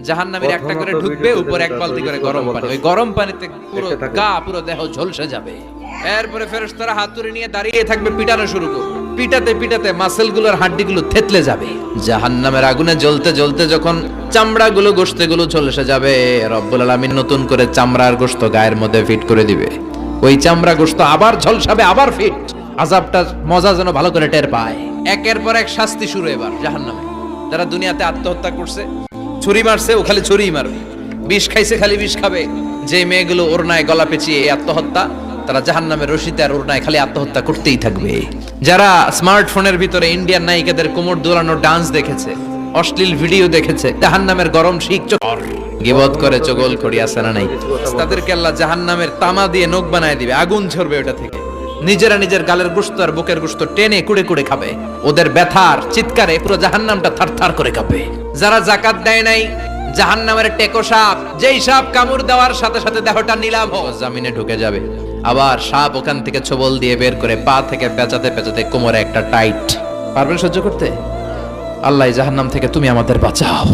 জাহান্নামের একটা করে ঢুকবে, উপরে এক বালতি করে গরম পানি, ওই গরম পানিতে পুরো গা পুরো দেহ ঝলসে যাবে। এরপরে ফেরেশতারা হাতুড়ি নিয়ে দাঁড়িয়ে থাকবে, পিটানো শুরু করবে। পিটাতে পিটাতে মাসেলগুলোর হাড্ডিগুলো থেতলে যাবে। জাহান্নামের আগুনে জ্বলতে জ্বলতে যখন চামড়াগুলো গোশতগুলো ঝলসে যাবে, রব্বুল আলামিন নতুন করে চামড়ার গোশত গায়ের মধ্যে ফিট করে দিবে। ওই চামড়া গোশত আবার ঝলসাবে, আবার ফিট। আযাবটা মজা যেন ভালো করে টের পায়। একের পর এক শাস্তি শুরু এবার জাহান্নামে। যারা দুনিয়াতে আত্মহত্যা করছে, ছুরি মারছে, ও খালি ছুরিই মারবে, বিষ খাইছে খালি বিষ খাবে। যে মেয়েগুলো ওড়নায় গলা পেঁচিয়ে আত্মহত্যা, তারা জাহান্নামের রশিতে আর ওড়নায় খালি আত্মহত্যা করতেই থাকবে। যারা স্মার্টফোনের ভিতরে ইন্ডিয়ান নায়িকাদের কোমর দোলানো ডান্স দেখেছে, অশ্লীল ভিডিও দেখেছে, জাহান্নামের গরম শিখ গিবত করে চগল করি আছে না নাই, তাদেরকে আল্লাহ জাহান্নামের তামা দিয়ে নখ বানায় দিবে, আগুন ঝরবে ওটা থেকে। নিজেরা নিজের গালের গোশত আর বুকের গোশত টেনে কুড়ে কুড়ে খাবে। ওদের ব্যথার চিৎকারে পুরো জাহান্নামটা থারথার করে কাঁপে। যারা যাকাত দেয় নাই, জাহান্নামের টেকো সাপ, যেই সাপ কামড় দেওয়ার সাথে সাথে দেহটা নীলাভ জমিনে ঢুকে যাবে। আবার সাপ ওখান থেকে ছোবল দিয়ে বের করে পা থেকে পেঁচাতে পেঁচাতে কোমরে একটা টাইট। পারবেন সহ্য করতে? আল্লাহ জাহান্নাম থেকে তুমি আমাদের বাঁচাও।